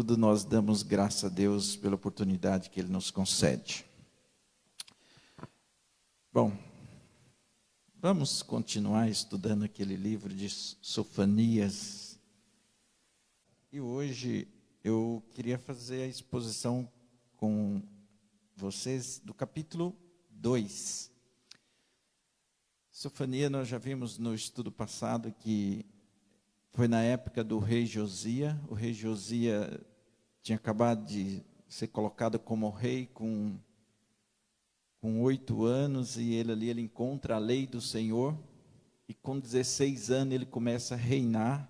tudo, nós damos graças a Deus pela oportunidade que Ele nos concede. Bom, vamos continuar estudando aquele livro de Sofonias. E hoje eu queria fazer a exposição com vocês do capítulo 2. Sofonias, nós já vimos no estudo passado que foi na época do rei Josias. O rei Josias tinha acabado de ser colocado como rei com 8 anos, e ele encontra a lei do Senhor, e com 16 anos ele começa a reinar,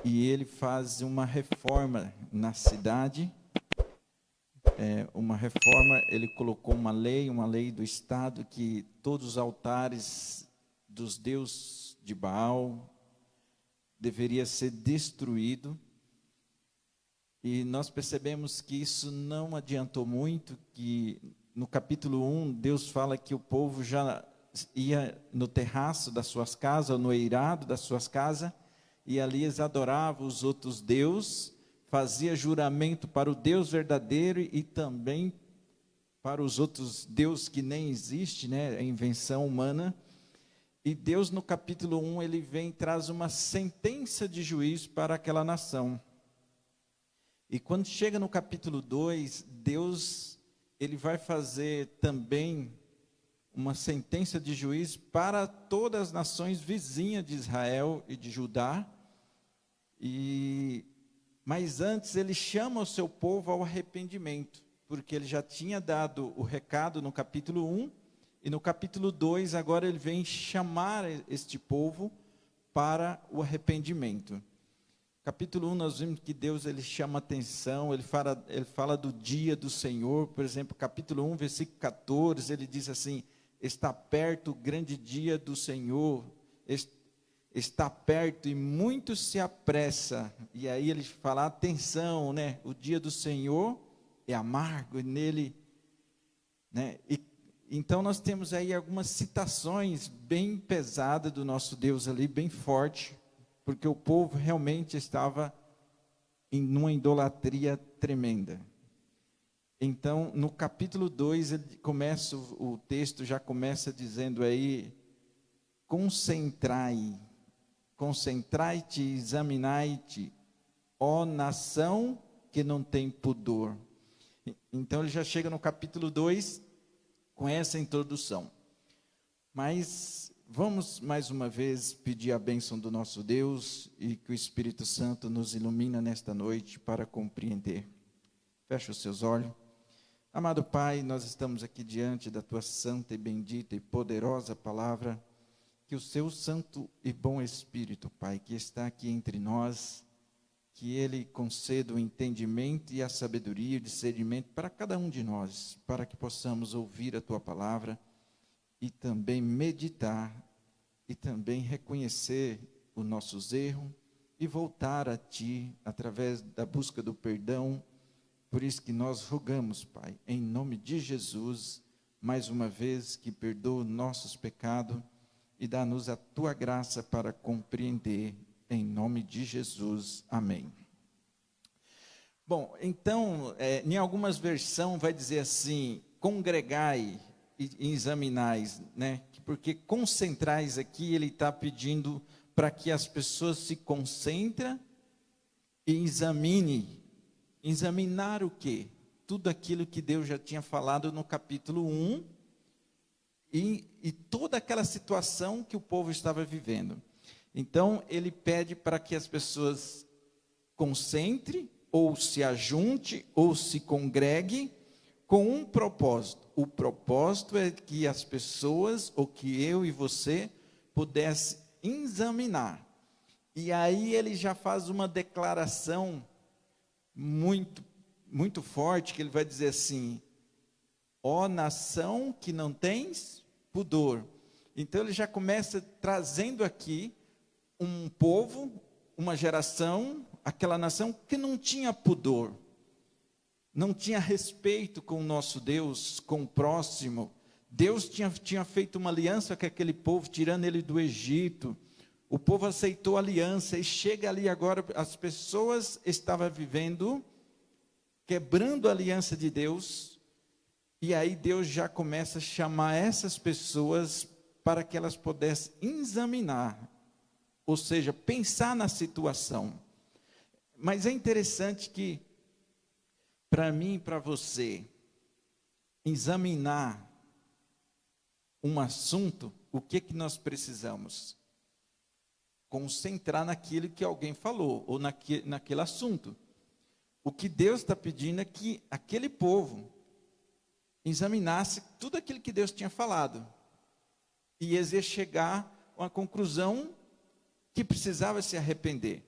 e ele faz uma reforma na cidade, ele colocou uma lei do Estado, que todos os altares dos deuses de Baal deveria ser destruído. E nós percebemos que isso não adiantou muito, que no capítulo 1, Deus fala que o povo já ia no terraço das suas casas, ou no eirado das suas casas, e ali eles adoravam os outros deuses, fazia juramento para o Deus verdadeiro e também para os outros deuses que nem existem, né, a invenção humana. E Deus, no capítulo 1, ele vem e traz uma sentença de juízo para aquela nação. E quando chega no capítulo 2, Deus, ele vai fazer também uma sentença de juízo para todas as nações vizinhas de Israel e de Judá. Mas antes ele chama o seu povo ao arrependimento, porque ele já tinha dado o recado no capítulo 1, e no capítulo 2, agora ele vem chamar este povo para o arrependimento. Capítulo 1, nós vimos que Deus, ele chama atenção, ele fala do dia do Senhor. Por exemplo, capítulo 1, versículo 14, ele diz assim: está perto o grande dia do Senhor, está perto e muito se apressa. E aí ele fala, atenção, né? O dia do Senhor é amargo, e nele, né? Então nós temos aí algumas citações bem pesadas do nosso Deus ali, bem forte, porque o povo realmente estava em uma idolatria tremenda. Então, no capítulo 2, o texto já começa dizendo aí: concentrai-te, examinai-te, ó nação que não tem pudor. Então ele já chega no capítulo 2 com essa introdução. Mas vamos mais uma vez pedir a bênção do nosso Deus, e que o Espírito Santo nos ilumine nesta noite para compreender. Feche os seus olhos. Amado Pai, nós estamos aqui diante da Tua santa e bendita e poderosa palavra. Que o Seu santo e bom Espírito, Pai, que está aqui entre nós, que Ele conceda o entendimento e a sabedoria e o discernimento para cada um de nós, para que possamos ouvir a Tua palavra e também meditar, e também reconhecer os nossos erros e voltar a Ti através da busca do perdão. Por isso que nós rogamos, Pai, em nome de Jesus, mais uma vez, que perdoa nossos pecados e dá-nos a Tua graça para compreender, em nome de Jesus, amém. Bom, então, em algumas versões vai dizer assim: congregai e examinais, né? Porque concentrais aqui, ele está pedindo para que as pessoas se concentrem e examinar o quê? Tudo aquilo que Deus já tinha falado no capítulo 1, e toda aquela situação que o povo estava vivendo. Então, ele pede para que as pessoas concentrem, ou se ajunte, ou se congregue, com um propósito. O propósito é que as pessoas, ou que eu e você, pudesse examinar. E aí ele já faz uma declaração muito, muito forte, que ele vai dizer assim: ó nação que não tens pudor. Então ele já começa trazendo aqui um povo, uma geração, aquela nação que não tinha pudor, não tinha respeito com o nosso Deus, com o próximo. Deus tinha feito uma aliança com aquele povo, tirando ele do Egito, o povo aceitou a aliança, e chega ali agora, as pessoas estavam vivendo, quebrando a aliança de Deus, e aí Deus já começa a chamar essas pessoas para que elas pudessem examinar, ou seja, pensar na situação. Mas é interessante que, para mim e para você, examinar um assunto, o que nós precisamos? Concentrar naquilo que alguém falou, ou naquele assunto. O que Deus está pedindo é que aquele povo examinasse tudo aquilo que Deus tinha falado, e eles iam chegar a uma conclusão que precisava se arrepender.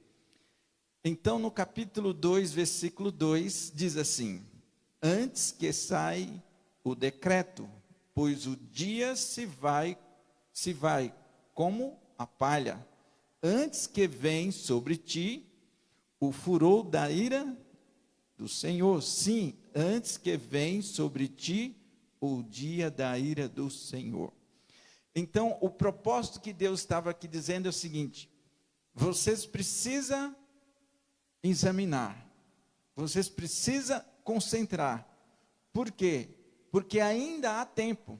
Então, no capítulo 2, versículo 2, diz assim: antes que saia o decreto, pois o dia se vai como a palha, antes que venha sobre ti o furor da ira do Senhor. Sim, antes que venha sobre ti o dia da ira do Senhor. Então, o propósito que Deus estava aqui dizendo é o seguinte: vocês precisam examinar, vocês precisam concentrar. Por quê? Porque ainda há tempo.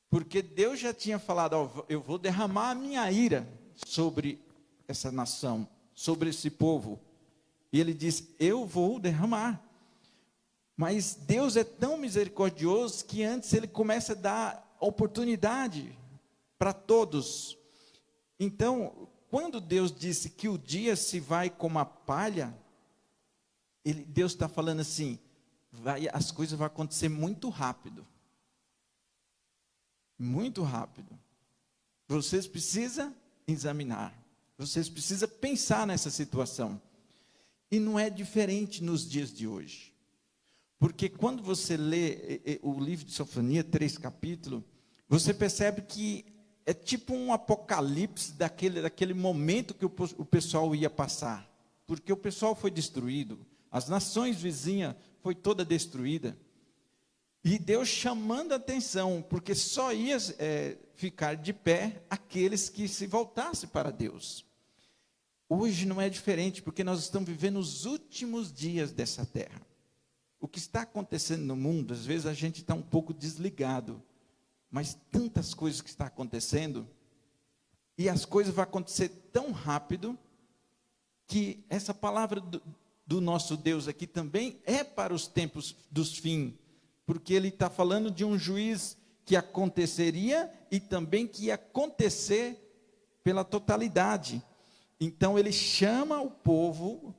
Porque Deus já tinha falado: ó, eu vou derramar a minha ira sobre essa nação, sobre esse povo. E ele diz: eu vou derramar. Mas Deus é tão misericordioso que antes ele começa a dar oportunidade para todos. Então, quando Deus disse que o dia se vai como a palha, Deus está falando assim: as coisas vão acontecer muito rápido. Muito rápido. Vocês precisam examinar. Vocês precisam pensar nessa situação. E não é diferente nos dias de hoje. Porque quando você lê o livro de Sofonias, 3 capítulos, você percebe que é tipo um apocalipse daquele momento que o pessoal ia passar. Porque o pessoal foi destruído, as nações vizinhas foi toda destruída. E Deus chamando a atenção, porque só ia ficar de pé aqueles que se voltassem para Deus. Hoje não é diferente, porque nós estamos vivendo os últimos dias dessa terra. O que está acontecendo no mundo, às vezes a gente está um pouco desligado, mas tantas coisas que estão acontecendo, e as coisas vão acontecer tão rápido, que essa palavra do nosso Deus aqui também é para os tempos dos fins, porque ele está falando de um juiz que aconteceria e também que ia acontecer pela totalidade. Então ele chama o povo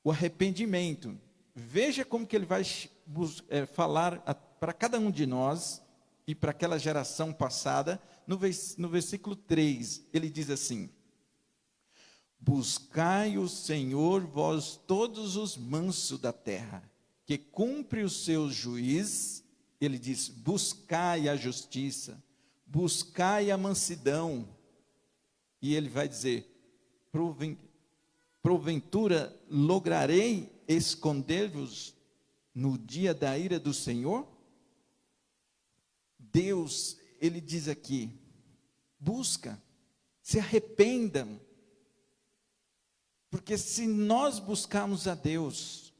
o arrependimento. Veja como que ele vai falar para cada um de nós e para aquela geração passada. No versículo 3, ele diz assim: buscai o Senhor, vós todos os mansos da terra, que cumpre os seus juízes. Ele diz: buscai a justiça, buscai a mansidão. E ele vai dizer: porventura lograrei esconder-vos no dia da ira do Senhor? Deus, ele diz aqui: busca, se arrependam, porque se nós buscarmos a Deus,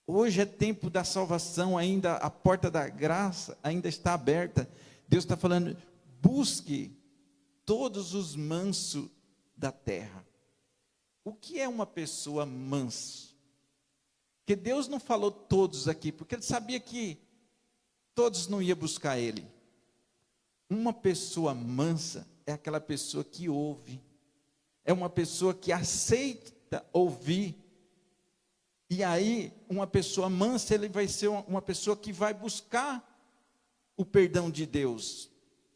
hoje é tempo da salvação, ainda a porta da graça ainda está aberta. Deus está falando: busque todos os mansos da terra. O que é uma pessoa manso? Porque Deus não falou todos aqui, porque ele sabia que todos não iam buscar ele. Uma pessoa mansa é aquela pessoa que ouve, é uma pessoa que aceita ouvir. E aí, uma pessoa mansa, ele vai ser uma pessoa que vai buscar o perdão de Deus.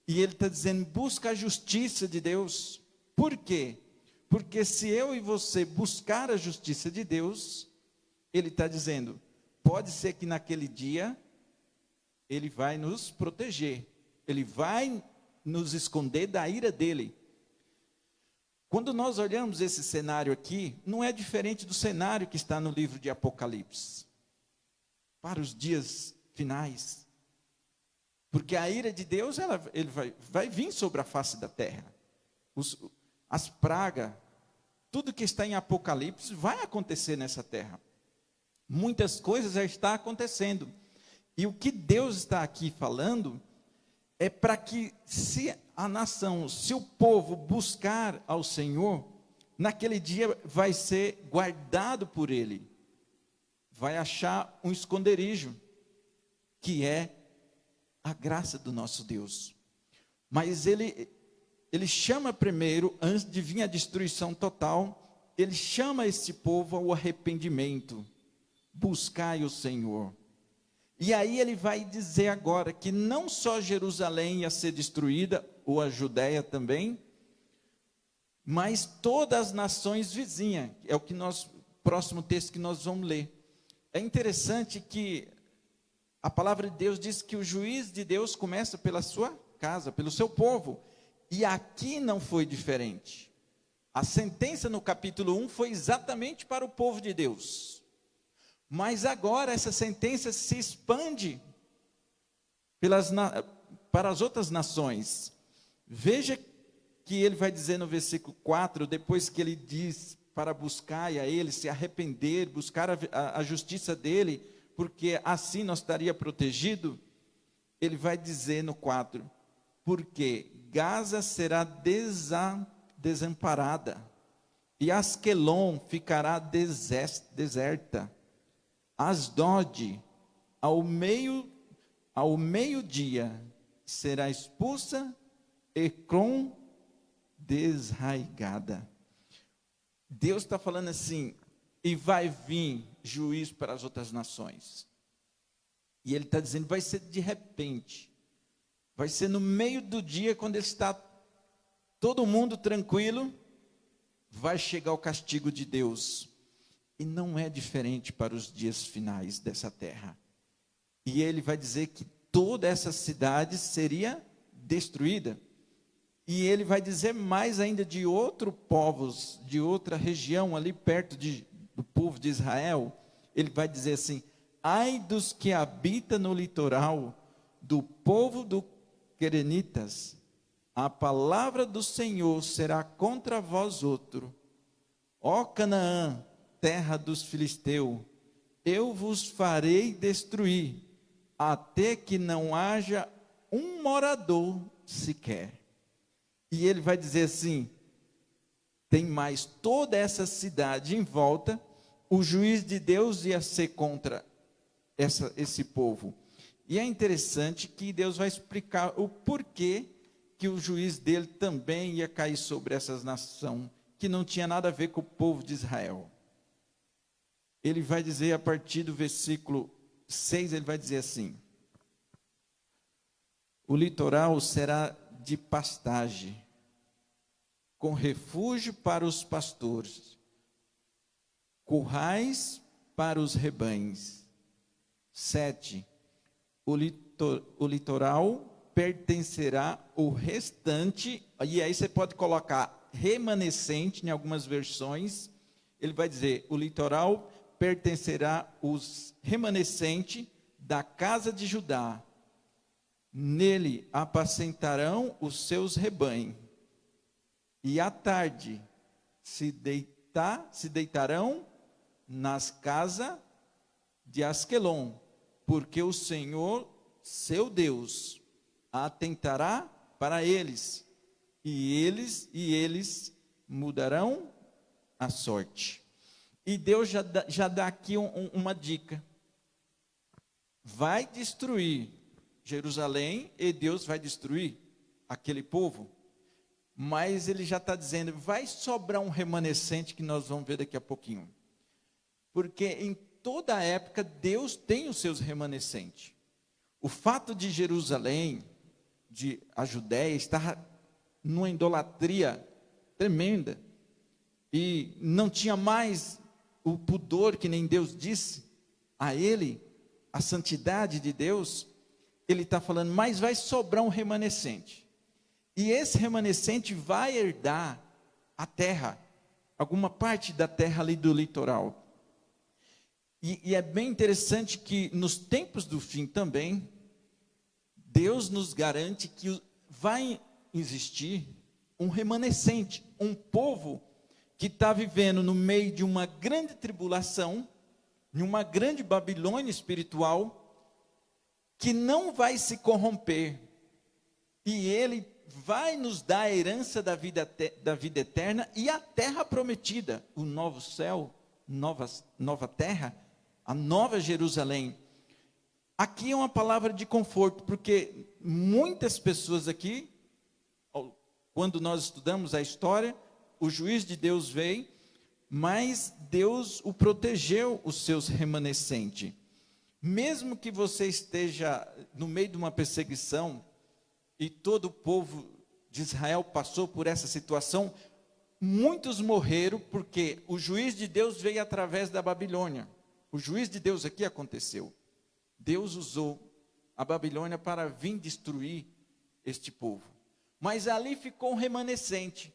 E ele está dizendo: busca a justiça de Deus. Por quê? Porque se eu e você buscar a justiça de Deus, ele está dizendo, pode ser que naquele dia, ele vai nos proteger, ele vai nos esconder da ira dele. Quando nós olhamos esse cenário aqui, não é diferente do cenário que está no livro de Apocalipse, para os dias finais. Porque a ira de Deus, ele vai vir sobre a face da terra. as pragas, tudo que está em Apocalipse vai acontecer nessa terra. Muitas coisas já estão acontecendo. E o que Deus está aqui falando é para que, se a nação, se o povo buscar ao Senhor, naquele dia vai ser guardado por Ele. Vai achar um esconderijo, que é a graça do nosso Deus. Mas ele chama primeiro, antes de vir a destruição total, ele chama esse povo ao arrependimento. Buscai o Senhor. E aí ele vai dizer agora que não só Jerusalém ia ser destruída, ou a Judéia também, mas todas as nações vizinhas. É o próximo texto que nós vamos ler. É interessante que a palavra de Deus diz que o juiz de Deus começa pela sua casa, pelo seu povo. E aqui não foi diferente. A sentença no capítulo 1 foi exatamente para o povo de Deus. Mas agora essa sentença se expande para as outras nações. Veja que ele vai dizer no versículo 4, depois que ele diz para buscar a ele, se arrepender, buscar a justiça dele, porque assim nós estaria protegido. Ele vai dizer no 4, porque Gaza será desamparada, e Asquelon ficará deserta. Asdod, ao meio-dia, será expulsa, Ecrom desraigada. Deus está falando assim, e vai vir juízo para as outras nações. E ele está dizendo, vai ser de repente. Vai ser no meio do dia, quando está todo mundo tranquilo, vai chegar o castigo de Deus. E não é diferente para os dias finais dessa terra. E ele vai dizer que toda essa cidade seria destruída. E ele vai dizer mais ainda de outros povos, de outra região ali perto do povo de Israel. Ele vai dizer assim, ai dos que habitam no litoral, do povo do Querenitas, a palavra do Senhor será contra vós outro. Ó Canaã, terra dos filisteus, eu vos farei destruir, até que não haja um morador sequer. E ele vai dizer assim, tem mais toda essa cidade em volta, o juiz de Deus ia ser contra esse povo. E é interessante que Deus vai explicar o porquê que o juiz dele também ia cair sobre essas nações, que não tinha nada a ver com o povo de Israel. Ele vai dizer a partir do versículo 6, ele vai dizer assim, o litoral será de pastagem, com refúgio para os pastores, currais para os rebanhos. 7, o litoral pertencerá o restante, e aí você pode colocar remanescente em algumas versões, ele vai dizer, o litoral pertencerá os remanescentes da casa de Judá, nele apacentarão os seus rebanhos, e à tarde se deitarão nas casas de Asquelon, porque o Senhor, seu Deus, atentará para eles, e eles mudarão a sorte. E Deus já dá aqui uma dica. Vai destruir Jerusalém, e Deus vai destruir aquele povo. Mas ele já está dizendo, vai sobrar um remanescente que nós vamos ver daqui a pouquinho. Porque em toda a época, Deus tem os seus remanescentes. O fato de Jerusalém, a Judéia, estar numa idolatria tremenda, e não tinha mais o pudor que nem Deus disse a ele, a santidade de Deus, ele está falando, mas vai sobrar um remanescente. E esse remanescente vai herdar a terra, alguma parte da terra ali do litoral. E é bem interessante que nos tempos do fim também, Deus nos garante que vai existir um remanescente, um povo que está vivendo no meio de uma grande tribulação, de uma grande Babilônia espiritual, que não vai se corromper, e ele vai nos dar a herança da vida eterna e a terra prometida, o novo céu, nova terra, a nova Jerusalém. Aqui é uma palavra de conforto, porque muitas pessoas aqui, quando nós estudamos a história, o juiz de Deus veio, mas Deus o protegeu, os seus remanescentes. Mesmo que você esteja no meio de uma perseguição, e todo o povo de Israel passou por essa situação, muitos morreram, porque o juiz de Deus veio através da Babilônia. O juiz de Deus aqui aconteceu. Deus usou a Babilônia para vir destruir este povo. Mas ali ficou um remanescente.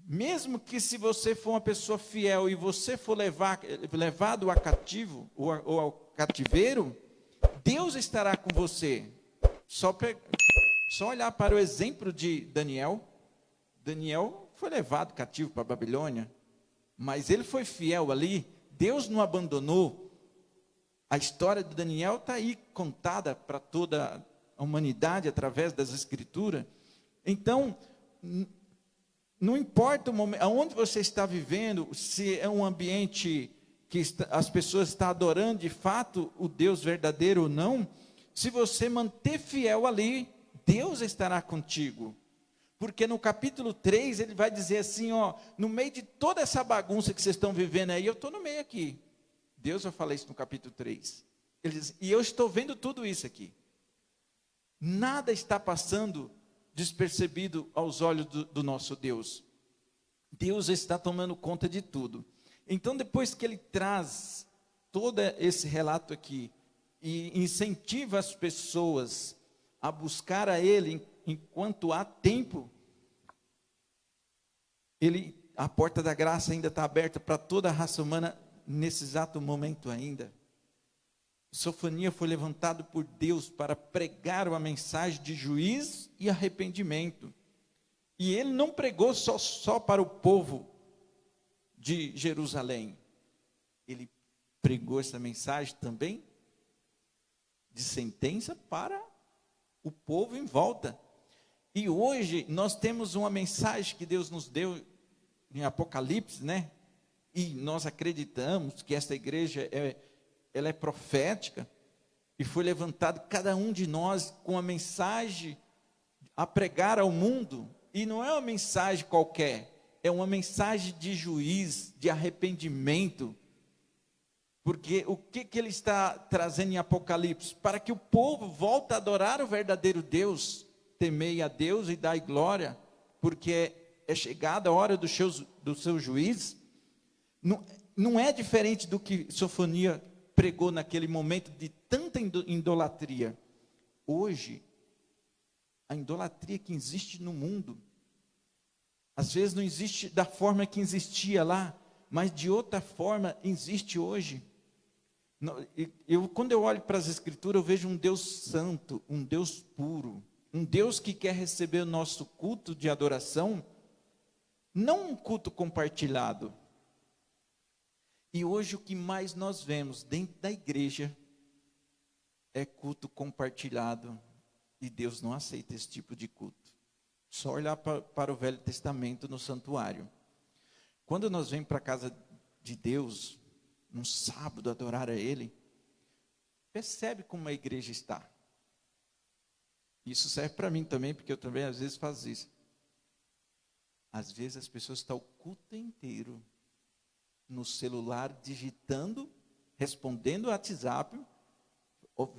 Mesmo que se você for uma pessoa fiel e você for levado a cativo ou ao cativeiro, Deus estará com você. Só olhar para o exemplo de Daniel. Daniel foi levado cativo para a Babilônia, mas ele foi fiel ali. Deus não abandonou. A história de Daniel está aí contada para toda a humanidade através das Escrituras. Então, não importa o momento, aonde você está vivendo, se é um ambiente que as pessoas estão adorando de fato o Deus verdadeiro ou não, se você manter fiel ali, Deus estará contigo. Porque no capítulo 3 ele vai dizer assim, ó, no meio de toda essa bagunça que vocês estão vivendo aí, eu estou no meio aqui. Deus vai falar isso no capítulo 3. Ele diz, e eu estou vendo tudo isso aqui. Nada está passando despercebido aos olhos do nosso Deus. Deus está tomando conta de tudo. Então, depois que ele traz todo esse relato aqui, e incentiva as pessoas a buscar a ele enquanto há tempo, a porta da graça ainda está aberta para toda a raça humana nesse exato momento ainda. Sofania foi levantado por Deus para pregar uma mensagem de juízo e arrependimento. E ele não pregou só para o povo de Jerusalém. Ele pregou essa mensagem também de sentença para o povo em volta. E hoje nós temos uma mensagem que Deus nos deu em Apocalipse, né? E nós acreditamos que essa igreja ela é profética, e foi levantado cada um de nós com a mensagem a pregar ao mundo, e não é uma mensagem qualquer, é uma mensagem de juízo, de arrependimento, porque o que ele está trazendo em Apocalipse? Para que o povo volte a adorar o verdadeiro Deus, temei a Deus e dai glória, porque é chegada a hora do seu juízo. Não é diferente do que Sofonia pregou naquele momento de tanta idolatria. Hoje, a idolatria que existe no mundo, às vezes não existe da forma que existia lá, mas de outra forma existe hoje. Quando eu olho para as Escrituras, eu vejo um Deus santo, um Deus puro, um Deus que quer receber o nosso culto de adoração, não um culto compartilhado. E hoje o que mais nós vemos dentro da igreja é culto compartilhado, e Deus não aceita esse tipo de culto. Só olhar para o Velho Testamento no santuário. Quando nós vemos para a casa de Deus, num sábado, adorar a Ele, percebe como a igreja está. Isso serve para mim também, porque eu também às vezes faço isso. Às vezes as pessoas estão o culto inteiro no celular, digitando, respondendo o WhatsApp,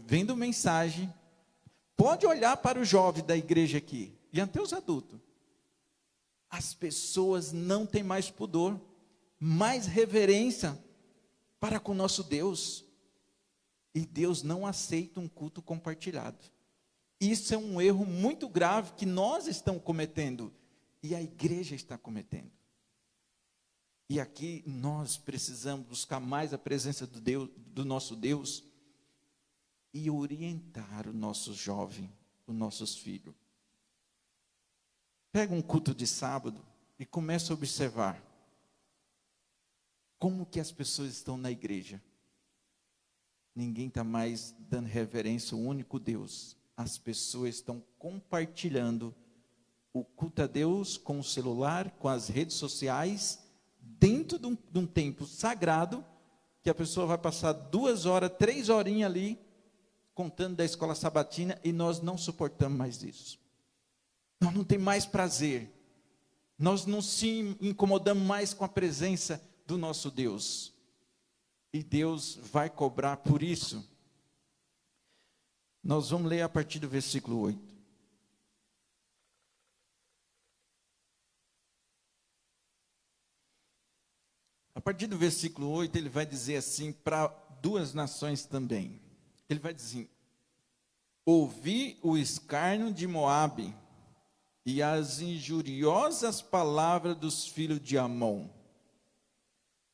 vendo mensagem. Pode olhar para o jovem da igreja aqui, e até os adultos. As pessoas não têm mais pudor, mais reverência para com o nosso Deus. E Deus não aceita um culto compartilhado. Isso é um erro muito grave que nós estamos cometendo, e a igreja está cometendo. E aqui nós precisamos buscar mais a presença do nosso Deus, e orientar o nosso jovem, os nossos filhos. Pega um culto de sábado e começa a observar como que as pessoas estão na igreja. Ninguém está mais dando reverência ao único Deus. As pessoas estão compartilhando o culto a Deus com o celular, com as redes sociais, dentro de um tempo sagrado, que a pessoa vai passar 2 horas, 3 horinhas ali, contando da escola sabatina, e nós não suportamos mais isso. Nós não temos mais prazer. Nós não se incomodamos mais com a presença do nosso Deus. E Deus vai cobrar por isso. Nós vamos ler a partir do versículo 8. A partir do versículo 8, ele vai dizer assim para 2 nações também. Ele vai dizer: ouvi o escárnio de Moabe e as injuriosas palavras dos filhos de Amon,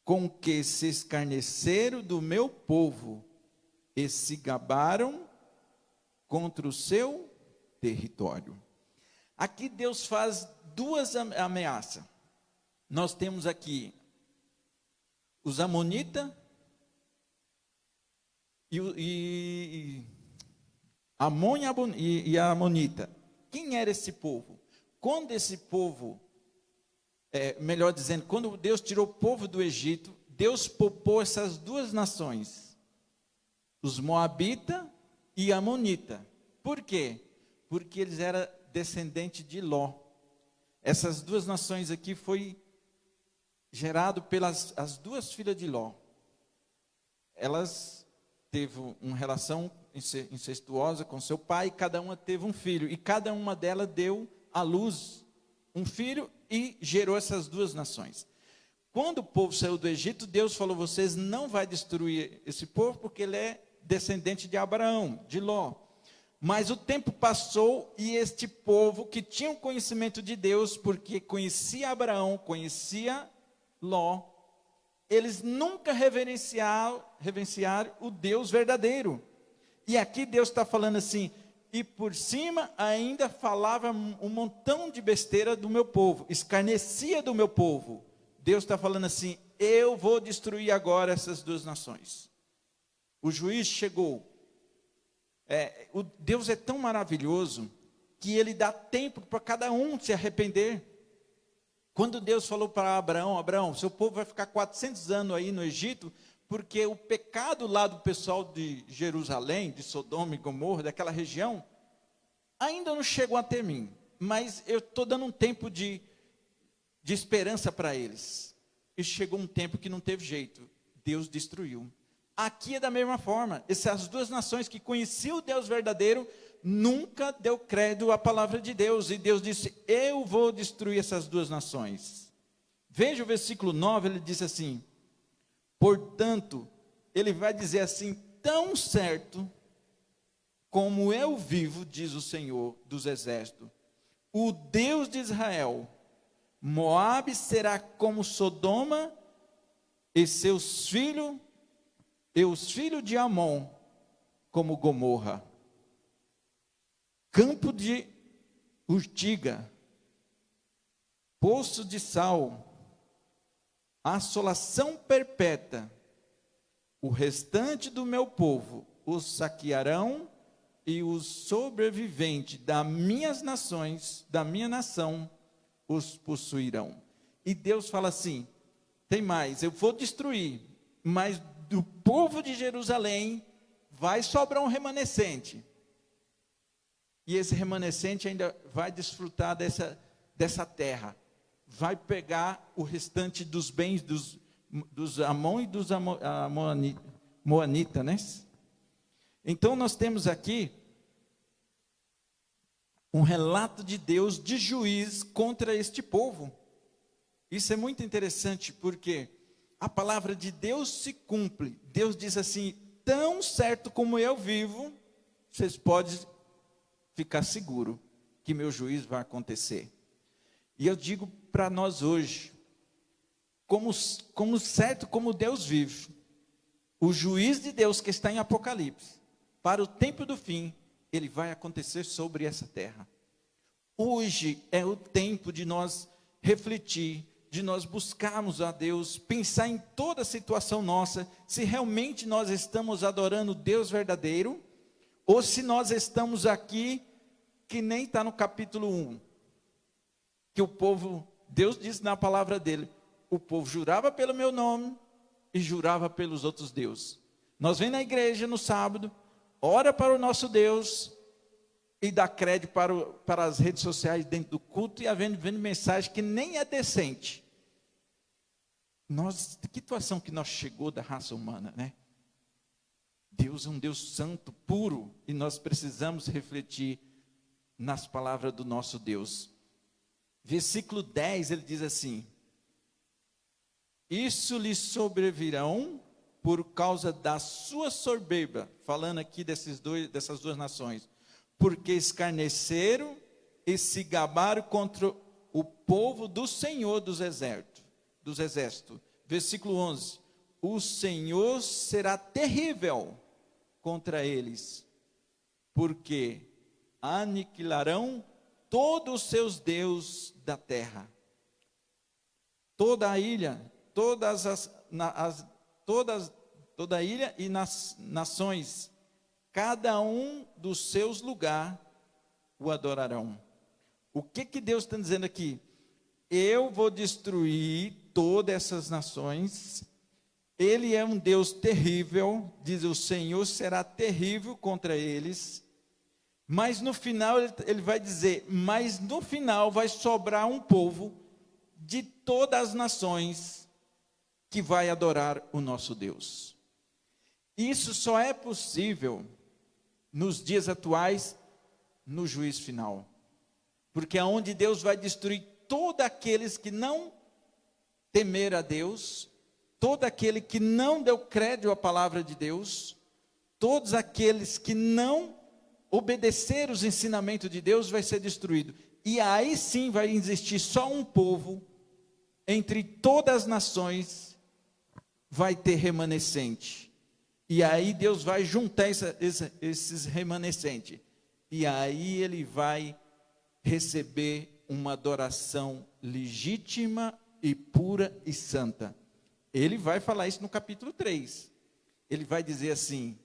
com que se escarneceram do meu povo e se gabaram contra o seu território. Aqui Deus faz 2 ameaças. Nós temos aqui os amonitas e Amon e a amonita. Quem era esse povo? Quando esse povo, melhor dizendo, quando Deus tirou o povo do Egito, Deus poupou essas 2 nações, os moabitas e a amonita. Por quê? Porque eles eram descendentes de Ló. Essas 2 nações aqui foi gerado pelas as 2 filhas de Ló. Elas teve uma relação incestuosa com seu pai, cada uma teve um filho, e cada uma delas deu à luz um filho e gerou essas 2 nações. Quando o povo saiu do Egito, Deus falou: vocês não vão destruir esse povo, porque ele é descendente de Abraão, de Ló. Mas o tempo passou e este povo, que tinha o conhecimento de Deus, porque conhecia Abraão, conhecia Ló, eles nunca reverenciaram o Deus verdadeiro. E aqui Deus está falando assim: e por cima ainda falava um montão de besteira do meu povo, escarnecia do meu povo. Deus está falando assim: eu vou destruir agora essas 2 nações. O juiz chegou. O Deus é tão maravilhoso que ele dá tempo para cada um se arrepender. Quando Deus falou para Abraão: Abraão, seu povo vai ficar 400 anos aí no Egito, porque o pecado lá do pessoal de Jerusalém, de Sodoma e Gomorra, daquela região, ainda não chegou até mim, mas eu estou dando um tempo de esperança para eles. E chegou um tempo que não teve jeito, Deus destruiu. Aqui é da mesma forma. Essas 2 nações que conheciam o Deus verdadeiro nunca deu crédito à palavra de Deus. E Deus disse: eu vou destruir essas 2 nações. Veja o versículo 9, ele diz assim: portanto, ele vai dizer assim: tão certo como eu vivo, diz o Senhor dos exércitos, o Deus de Israel, Moabe será como Sodoma e seus filhos, e os filhos de Amon como Gomorra. Campo de urtiga, poço de sal, assolação perpétua. O restante do meu povo os saquearão, e os sobreviventes das minhas nações, da minha nação, os possuirão. E Deus fala assim: tem mais, eu vou destruir, mas do povo de Jerusalém vai sobrar um remanescente. E esse remanescente ainda vai desfrutar dessa terra. Vai pegar o restante dos bens dos Amon e dos Moanitas, né? Então nós temos aqui um relato de Deus de juiz contra este povo. Isso é muito interessante, porque a palavra de Deus se cumpre. Deus diz assim: tão certo como eu vivo, vocês podem ficar seguros que meu juízo vai acontecer. E eu digo para nós hoje, como certo como Deus vive, o juiz de Deus que está em Apocalipse, para o tempo do fim, ele vai acontecer sobre essa terra. Hoje é o tempo de nós refletir, de nós buscarmos a Deus, pensar em toda a situação nossa, se realmente nós estamos adorando Deus verdadeiro, ou se nós estamos aqui, que nem está no capítulo 1, que o povo, Deus disse na palavra dele, o povo jurava pelo meu nome e jurava pelos outros deuses. Nós vem na igreja no sábado, ora para o nosso Deus e dá crédito para as redes sociais dentro do culto e vendo mensagem que nem é decente. Que situação que nós chegou da raça humana, né? Deus é um Deus santo, puro, e nós precisamos refletir nas palavras do nosso Deus. Versículo 10, ele diz assim: isso lhes sobrevirão por causa da sua soberba, falando aqui dessas duas nações, porque escarneceram e se gabaram contra o povo do Senhor dos exércitos. Versículo 11, o Senhor será terrível contra eles, porque aniquilarão todos os seus deuses da terra. Toda a ilha, toda a ilha e nas nações, cada um dos seus lugares o adorarão. O que Deus está dizendo aqui? Eu vou destruir todas essas nações. Ele é um Deus terrível, diz o Senhor será terrível contra eles. Mas no final ele vai dizer, mas no final vai sobrar um povo de todas as nações que vai adorar o nosso Deus. Isso só é possível nos dias atuais, no juízo final. Porque é onde Deus vai destruir todos aqueles que não temeram a Deus, todo aquele que não deu crédito à palavra de Deus, todos aqueles que não obedeceram os ensinamentos de Deus, vai ser destruído. E aí sim vai existir só um povo, entre todas as nações, vai ter remanescente. E aí Deus vai juntar esses remanescentes. E aí ele vai receber uma adoração legítima e pura e santa. Ele vai falar isso no capítulo 3. Ele vai dizer assim: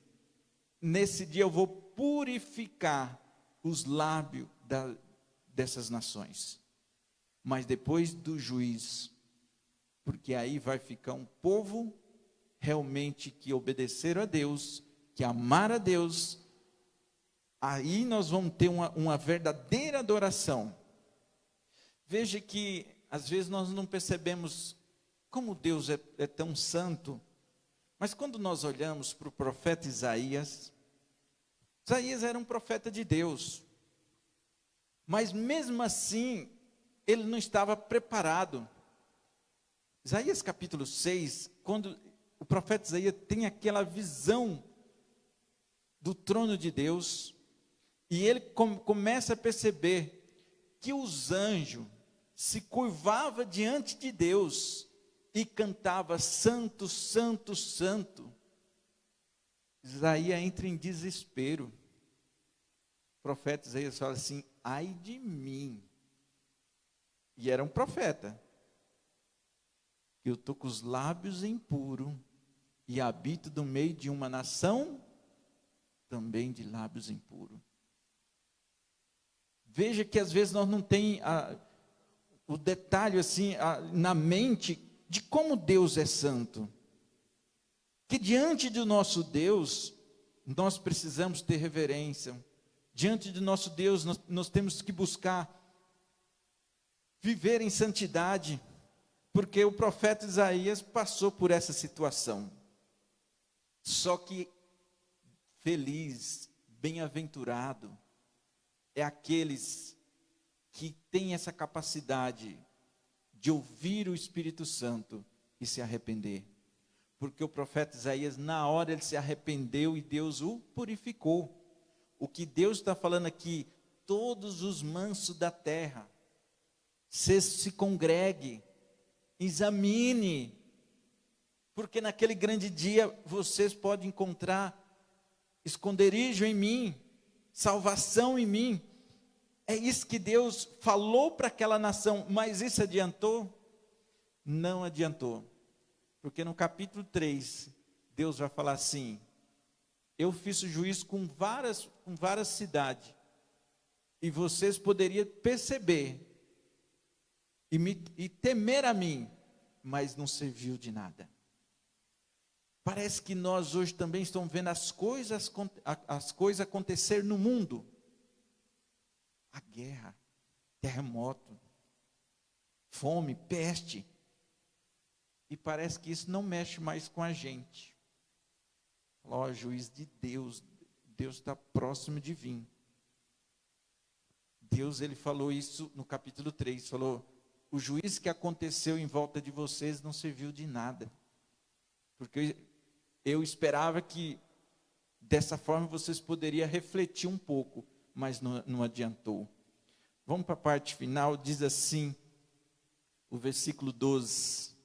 nesse dia eu vou purificar os lábios dessas nações. Mas depois do juízo, porque aí vai ficar um povo realmente que obedeceram a Deus, que amaram a Deus, aí nós vamos ter uma verdadeira adoração. Veja que às vezes nós não percebemos como Deus é tão santo, mas quando nós olhamos para o profeta Isaías era um profeta de Deus, mas mesmo assim, ele não estava preparado. Isaías capítulo 6, quando o profeta Isaías tem aquela visão do trono de Deus, e ele começa a perceber que os anjos se curvavam diante de Deus e cantava santo, santo, santo. Isaías entra em desespero. O profeta Isaías fala assim: ai de mim. E era um profeta. Eu estou com os lábios impuros e habito no meio de uma nação também de lábios impuros. Veja que às vezes nós não tem o detalhe assim na mente de como Deus é santo. Que diante do nosso Deus, nós precisamos ter reverência. Diante do nosso Deus, nós temos que buscar viver em santidade, porque o profeta Isaías passou por essa situação. Só que feliz, bem-aventurado, é aqueles que têm essa capacidade de ouvir o Espírito Santo e se arrepender. Porque o profeta Isaías, na hora ele se arrependeu e Deus o purificou. O que Deus está falando aqui, todos os mansos da terra, se congregue, examine, porque naquele grande dia vocês podem encontrar esconderijo em mim, salvação em mim. É isso que Deus falou para aquela nação, mas isso adiantou? Não adiantou. Porque no capítulo 3, Deus vai falar assim: eu fiz juízo com várias cidades, e vocês poderiam perceber e temer a mim, mas não serviu de nada. Parece que nós hoje também estamos vendo as coisas acontecer no mundo. A guerra, terremoto, fome, peste. E parece que isso não mexe mais com a gente. Ó, juiz de Deus, Deus está próximo de vir. Deus, ele falou isso no capítulo 3, falou: o juízo que aconteceu em volta de vocês não serviu de nada. Porque eu esperava que dessa forma vocês poderiam refletir um pouco, mas não adiantou. Vamos para a parte final, diz assim, o versículo 12,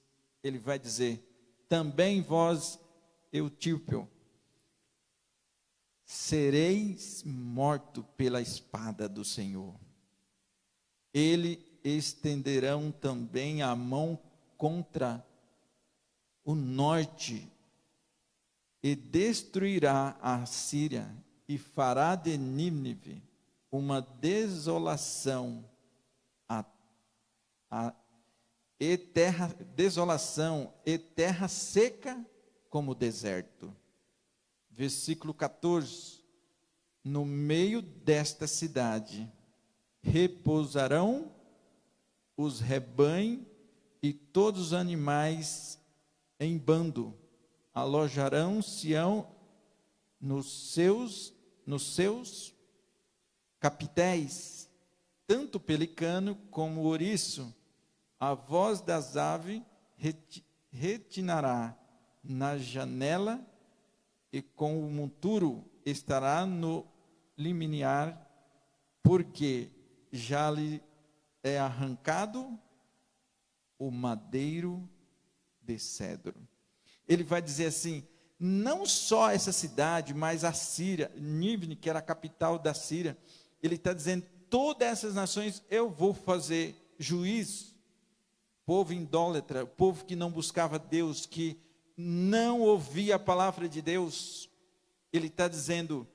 ele vai dizer: também vós, Eutípio, sereis morto pela espada do Senhor. Ele estenderão também a mão contra o norte e destruirá a Síria e fará de Nínive uma desolação desolação e terra seca como o deserto. Versículo 14: no meio desta cidade repousarão os rebanhos e todos os animais em bando, alojarão Sião nos seus capitéis, tanto o pelicano como o ouriço. A voz das aves retinará na janela, e com o monturo estará no limiar, porque já lhe é arrancado o madeiro de cedro. Ele vai dizer assim: não só essa cidade, mas a Síria, Nínive, que era a capital da Síria, ele está dizendo, todas essas nações eu vou fazer juízo. Povo idólatra, povo que não buscava Deus, que não ouvia a palavra de Deus, ele está dizendo,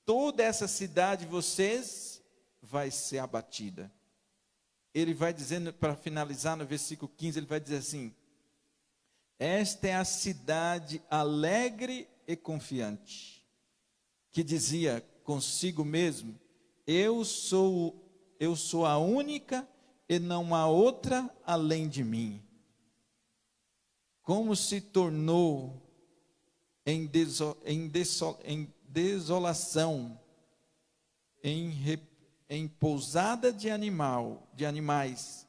toda essa cidade de vocês vai ser abatida. Ele vai dizendo, para finalizar no versículo 15, ele vai dizer assim: esta é a cidade alegre e confiante, que dizia consigo mesmo: eu sou a única e não há outra além de mim. Como se tornou em desolação, em pousada de animais.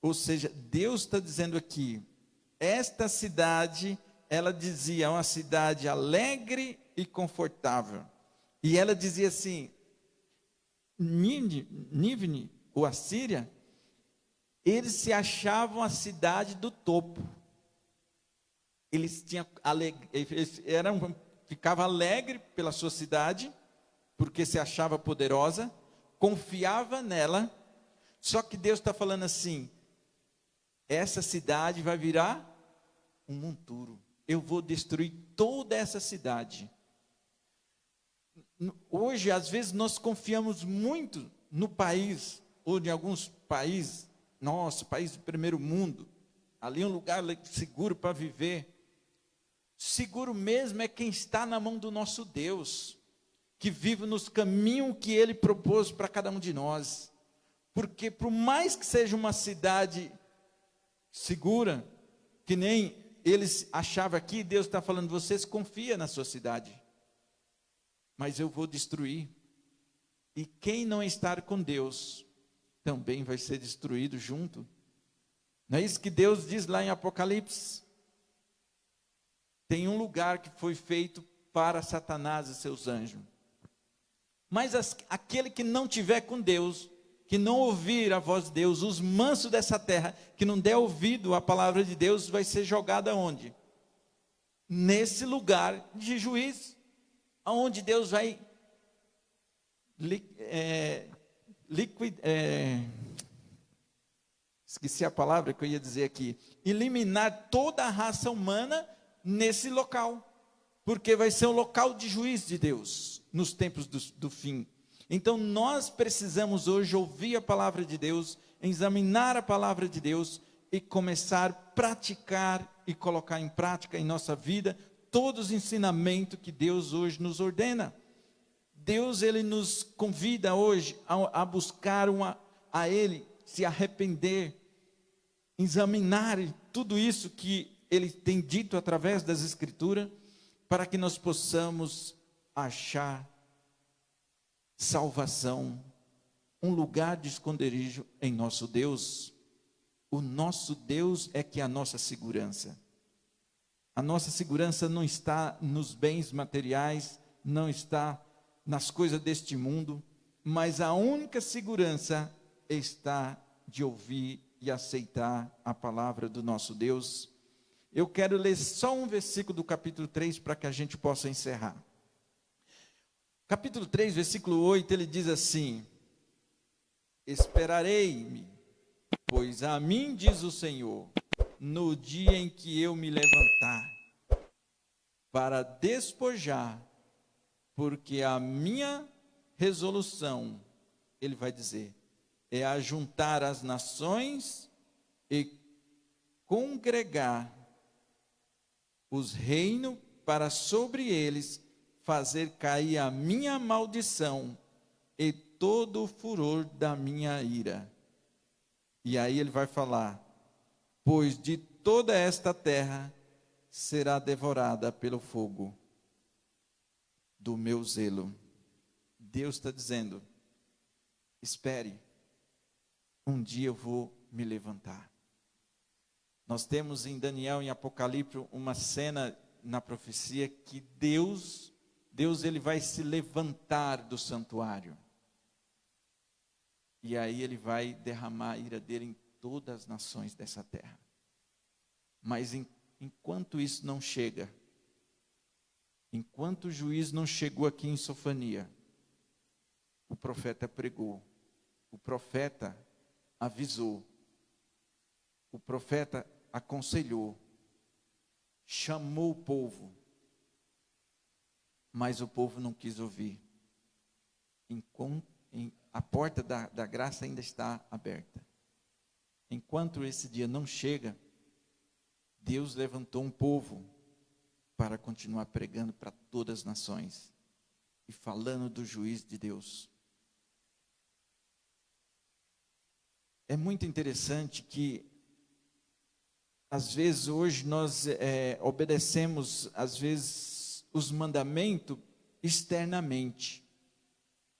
Ou seja, Deus está dizendo aqui, esta cidade, ela dizia, uma cidade alegre e confortável. E ela dizia assim, Nínive, ou a Síria, eles se achavam a cidade do topo. Eles ficavam alegres pela sua cidade, porque se achava poderosa, confiava nela. Só que Deus está falando assim, essa cidade vai virar um monturo. Eu vou destruir toda essa cidade. Hoje, às vezes, nós confiamos muito no país, ou em alguns países, nosso país do primeiro mundo, ali é um lugar seguro para viver. Seguro mesmo é quem está na mão do nosso Deus, que vive nos caminhos que Ele propôs para cada um de nós. Porque por mais que seja uma cidade segura, que nem eles achavam aqui, Deus está falando, vocês confiam na sua cidade, mas eu vou destruir. E quem não estar com Deus, também vai ser destruído junto. Não é isso que Deus diz lá em Apocalipse? Tem um lugar que foi feito para Satanás e seus anjos. Mas aquele que não tiver com Deus, que não ouvir a voz de Deus, os mansos dessa terra, que não der ouvido à palavra de Deus, vai ser jogado aonde? Nesse lugar de juízo, aonde Deus vai esqueci a palavra que eu ia dizer aqui, eliminar toda a raça humana nesse local, porque vai ser um local de juízo de Deus, nos tempos do fim. Então nós precisamos hoje ouvir a palavra de Deus, examinar a palavra de Deus, e começar a praticar e colocar em prática em nossa vida, todos os ensinamentos que Deus hoje nos ordena. Deus, Ele nos convida hoje a buscar a Ele, se arrepender, examinar tudo isso que Ele tem dito através das Escrituras, para que nós possamos achar salvação, um lugar de esconderijo em nosso Deus. O nosso Deus é que é a nossa segurança. A nossa segurança não está nos bens materiais, não está nas coisas deste mundo, mas a única segurança está de ouvir e aceitar a palavra do nosso Deus. Eu quero ler só um versículo do capítulo 3 para que a gente possa encerrar. Capítulo 3, versículo 8, ele diz assim: esperarei-me, pois a mim diz o Senhor, no dia em que eu me levantar, para despojar, porque a minha resolução, ele vai dizer, é ajuntar as nações e congregar os reinos para sobre eles fazer cair a minha maldição e todo o furor da minha ira. E aí ele vai falar, pois de toda esta terra será devorada pelo fogo do meu zelo. Deus está dizendo, espere, um dia eu vou me levantar. Nós temos em Daniel, em Apocalipse, uma cena na profecia que Deus ele vai se levantar do santuário. E aí ele vai derramar a ira dele em todas as nações dessa terra. Mas enquanto isso não chega, enquanto o juiz não chegou aqui em Sofania, o profeta pregou, o profeta avisou, o profeta aconselhou, chamou o povo, mas o povo não quis ouvir. A porta da graça ainda está aberta. Enquanto esse dia não chega, Deus levantou um povo para continuar pregando para todas as nações e falando do juízo de Deus. É muito interessante que às vezes hoje nós obedecemos às vezes os mandamentos externamente,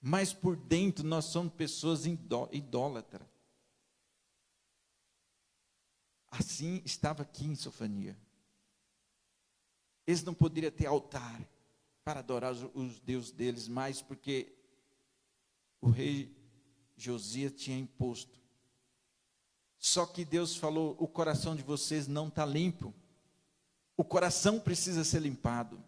mas por dentro nós somos pessoas idólatras. Assim estava aqui em Sofania. Eles não poderiam ter altar para adorar os deuses deles mais, porque o rei Josias tinha imposto. Só que Deus falou, o coração de vocês não está limpo. O coração precisa ser limpado.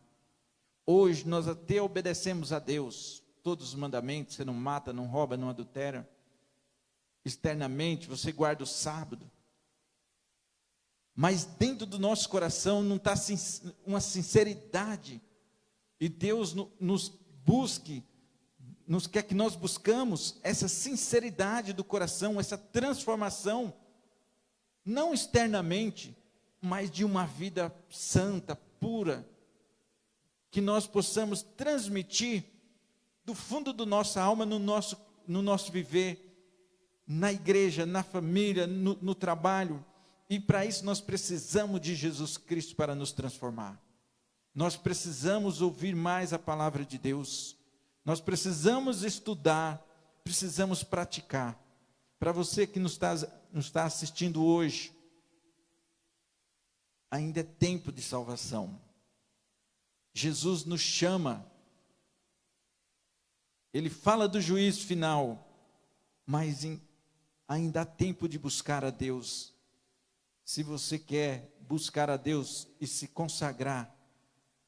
Hoje nós até obedecemos a Deus, todos os mandamentos, você não mata, não rouba, não adultera. Externamente, você guarda o sábado. Mas dentro do nosso coração não está uma sinceridade. E Deus nos quer que nós buscamos essa sinceridade do coração, essa transformação, não externamente, mas de uma vida santa, pura, que nós possamos transmitir do fundo da nossa alma, no nosso viver, na igreja, na família, no trabalho. E para isso nós precisamos de Jesus Cristo para nos transformar. Nós precisamos ouvir mais a palavra de Deus. Nós precisamos estudar, precisamos praticar. Para você que nos está assistindo hoje, ainda é tempo de salvação. Jesus nos chama, Ele fala do juízo final, mas ainda há tempo de buscar a Deus. Se você quer buscar a Deus e se consagrar,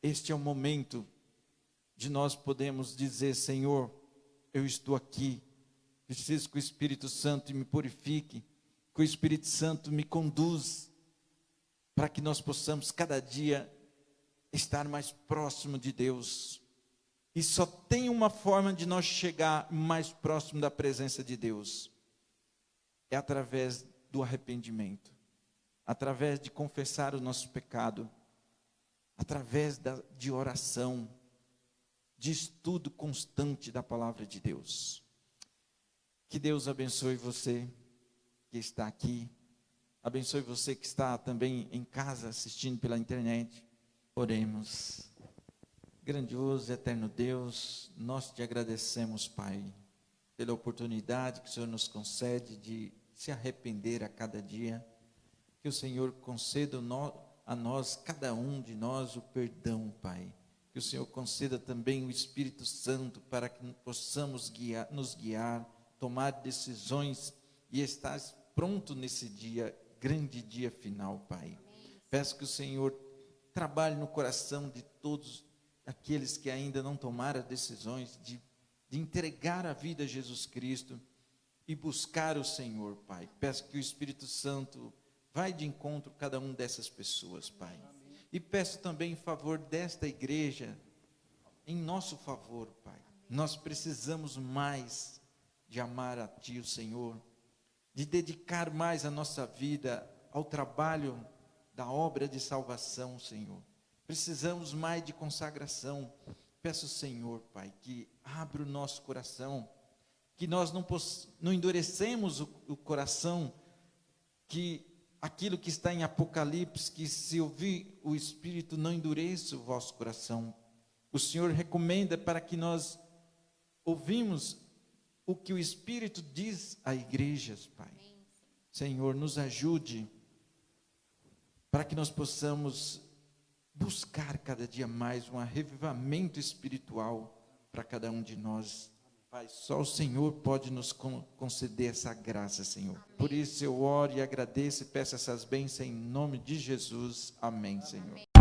este é o momento de nós podermos dizer, Senhor, eu estou aqui. Preciso que o Espírito Santo me purifique, que o Espírito Santo me conduz, para que nós possamos cada dia estar mais próximo de Deus. E só tem uma forma de nós chegar mais próximo da presença de Deus, é através do arrependimento, através de confessar o nosso pecado, através de oração, de estudo constante da palavra de Deus. Que Deus abençoe você que está aqui, abençoe você que está também em casa assistindo pela internet. Oremos. Grandioso e eterno Deus, nós te agradecemos, Pai, pela oportunidade que o Senhor nos concede de se arrepender a cada dia. Que o Senhor conceda a nós, cada um de nós, o perdão, Pai. Que o Senhor conceda também o Espírito Santo para que possamos nos guiar, tomar decisões e estar pronto nesse dia, grande dia final, Pai. Peço que o Senhor trabalhe no coração de todos aqueles que ainda não tomaram decisões de entregar a vida a Jesus Cristo e buscar o Senhor, Pai. Peço que o Espírito Santo vai de encontro a cada uma dessas pessoas, Pai. E peço também em favor desta igreja, em nosso favor, Pai. Nós precisamos mais de amar a Ti, o Senhor, de dedicar mais a nossa vida ao trabalho da obra de salvação, Senhor. Precisamos mais de consagração. Peço, Senhor, Pai, que abra o nosso coração, que nós não endurecemos o coração, que aquilo que está em Apocalipse, que se ouvir o Espírito, não endureça o vosso coração. O Senhor recomenda para que nós ouvimos o que o Espírito diz a igrejas, Pai. Senhor, nos ajude para que nós possamos buscar cada dia mais um revivamento espiritual para cada um de nós. Pai, só o Senhor pode nos conceder essa graça, Senhor. Amém. Por isso eu oro e agradeço e peço essas bênçãos em nome de Jesus. Amém, Senhor. Amém.